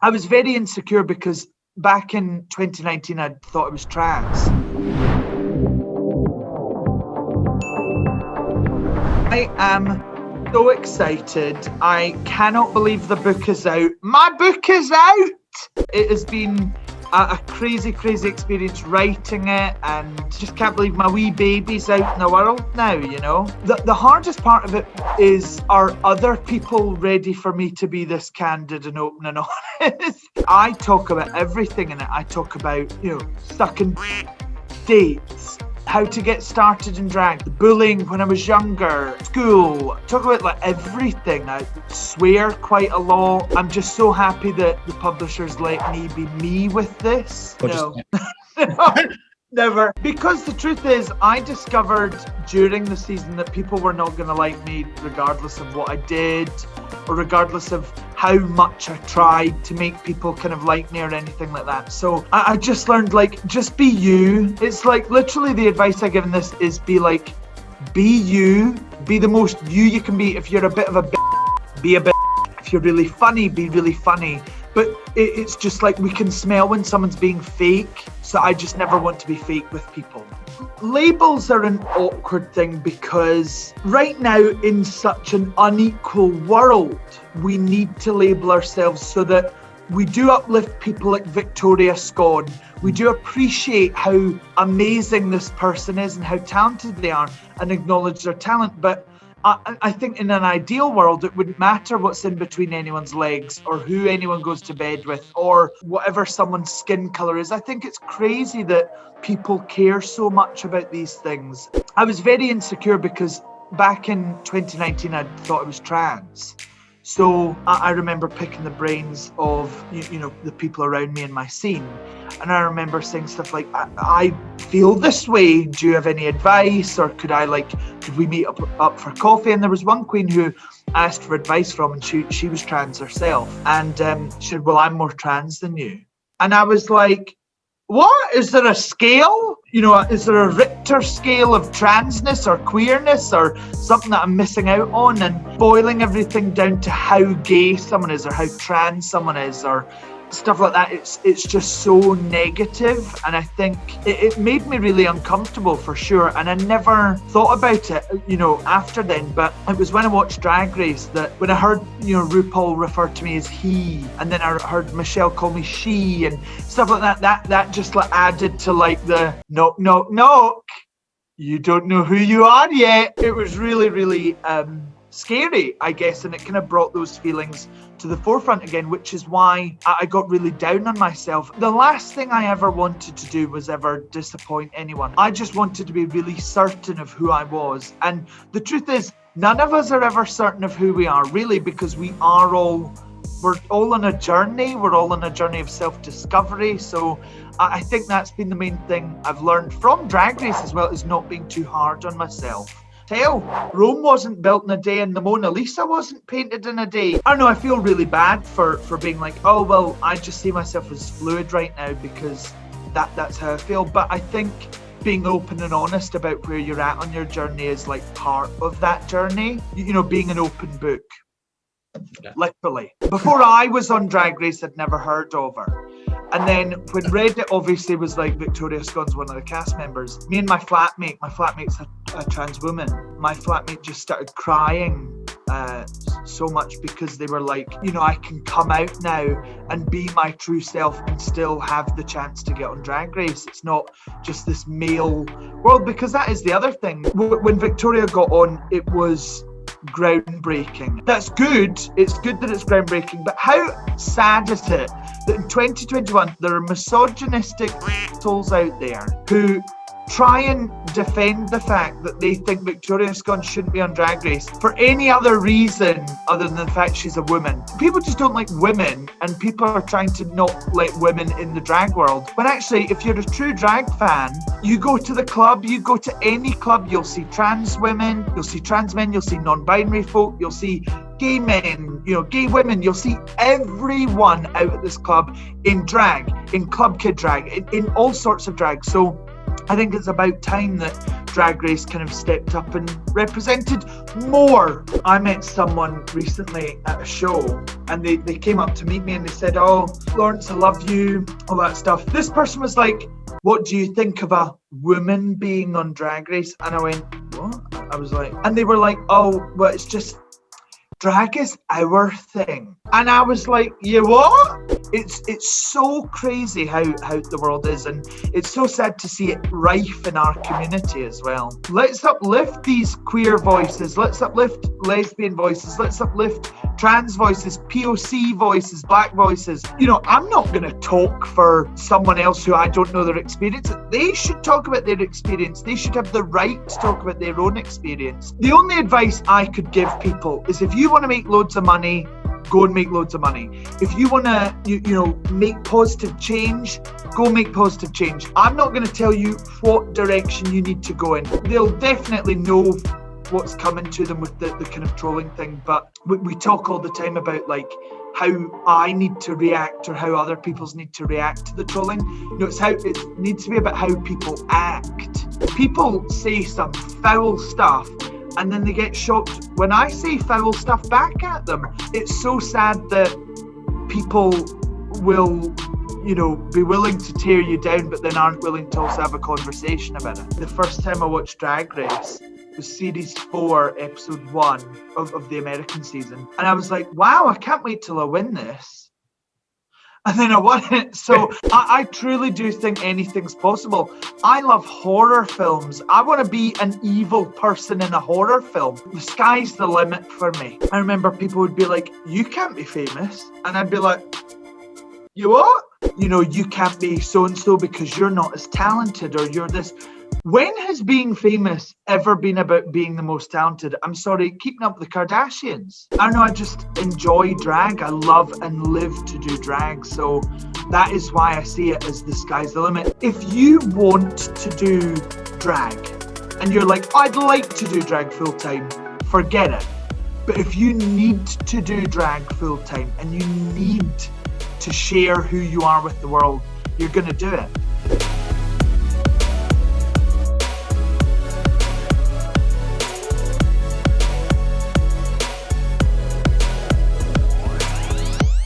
I was very insecure because back in 2019, I thought I was trans. I am so excited. I cannot believe the book is out. My book is out! It has been a crazy, crazy experience writing it, and just can't believe my wee baby's out in the world now, you know? The hardest part of it is, are other people ready for me to be this candid and open and honest? I talk about everything in it. I talk about, you know, sucking dates, how to get started in drag, the bullying when I was younger, school, talk about like everything. I swear quite a lot. I'm just so happy that the publishers let me be me with this. No. Never. Because the truth is, I discovered during the season that people were not going to like me regardless of what I did, or regardless of how much I tried to make people kind of like me or anything like that. So I just learned, like, just be you. It's like literally the advice I give in this is be you, be the most you can be. If you're a bit of a bitch, be a bitch. If you're really funny, be really funny. But it's just like we can smell when someone's being fake. So I just never want to be fake with people. Labels are an awkward thing because right now in such an unequal world, we need to label ourselves so that we do uplift people like victoriascone. We do appreciate how amazing this person is and how talented they are and acknowledge their talent. But I think in an ideal world, it wouldn't matter what's in between anyone's legs or who anyone goes to bed with or whatever someone's skin color is. I think it's crazy that people care so much about these things. I was very insecure because back in 2019, I thought I was trans. So I remember picking the brains of, you know, the people around me in my scene. And I remember saying stuff like, I feel this way. Do you have any advice? Or could we meet up for coffee? And there was one queen who I asked for advice from, and she was trans herself. And she said, well, I'm more trans than you. And I was like, what? Is there a scale? You know, is there a Richter scale of transness or queerness or something that I'm missing out on? And boiling everything down to how gay someone is or how trans someone is or stuff like that, it's just so negative. And I think it made me really uncomfortable for sure. And I never thought about it, you know, after then. But it was when I watched Drag Race that when I heard, you know, RuPaul refer to me as he, and then I heard Michelle call me she and stuff like that just like added to like the knock, knock, knock. You don't know who you are yet. It was really, really scary, I guess, and it kind of brought those feelings to the forefront again, which is why I got really down on myself. The last thing I ever wanted to do was ever disappoint anyone. I just wanted to be really certain of who I was. And the truth is, none of us are ever certain of who we are, really, because we're all on a journey. We're all on a journey of self-discovery. So I think that's been the main thing I've learned from Drag Race as well, is not being too hard on myself. Hell, Rome wasn't built in a day and the Mona Lisa wasn't painted in a day. I don't know, I feel really bad for being like, oh, well, I just see myself as fluid right now because that's how I feel. But I think being open and honest about where you're at on your journey is like part of that journey. You know, being an open book. Yeah. Literally. Before I was on Drag Race, I'd never heard of her. And then when Reddit obviously was like, victoriascone's one of the cast members, me and my flatmate's a trans woman. My flatmate just started crying so much because they were like, you know, I can come out now and be my true self and still have the chance to get on Drag Race. It's not just this male world, because that is the other thing. When Victoria got on, it was groundbreaking. That's good. It's good that it's groundbreaking, but how sad is it that in 2021 there are misogynistic souls out there who try and defend the fact that they think victoriascone shouldn't be on Drag Race for any other reason other than the fact she's a woman. People just don't like women, and people are trying to not let women in the drag world. When actually, if you're a true drag fan, you go to the club, you go to any club, you'll see trans women, you'll see trans men, you'll see non-binary folk, you'll see gay men, you know, gay women, you'll see everyone out at this club in drag, in club kid drag, in all sorts of drag. So I think it's about time that Drag Race kind of stepped up and represented more. I met someone recently at a show and they came up to meet me and they said, "Oh, Lawrence, I love you," all that stuff. This person was like, "What do you think of a woman being on Drag Race?" And I went, "What?" I was like, and they were like, "Oh, well, it's just, drag is our thing." And I was like, "You what?" It's so crazy how the world is, and it's so sad to see it rife in our community as well. Let's uplift these queer voices, let's uplift lesbian voices, let's uplift trans voices, POC voices, black voices. You know, I'm not going to talk for someone else who I don't know their experience. They should talk about their experience. They should have the right to talk about their own experience. The only advice I could give people is, if you want to make loads of money, go and make loads of money. If you want to, you know, make positive change, go make positive change. I'm not going to tell you what direction you need to go in. They'll definitely know what's coming to them with the kind of trolling thing, but we talk all the time about like how I need to react or how other people's need to react to the trolling. You know, it needs to be about how people act. People say some foul stuff and then they get shocked when I say foul stuff back at them. It's so sad that people will, you know, be willing to tear you down but then aren't willing to also have a conversation about it. The first time I watched Drag Race was series 4, episode 1 of the American season. And I was like, wow, I can't wait till I win this. And then I won it. So I truly do think anything's possible. I love horror films. I want to be an evil person in a horror film. The sky's the limit for me. I remember people would be like, "You can't be famous." And I'd be like, "You what?" You know, "You can't be so-and-so because you're not as talented, or you're this." When has being famous ever been about being the most talented? I'm sorry, Keeping Up with the Kardashians. I don't know, I just enjoy drag. I love and live to do drag. So that is why I see it as the sky's the limit. If you want to do drag and you're like, "I'd like to do drag full time," forget it. But if you need to do drag full time and you need to share who you are with the world, you're going to do it.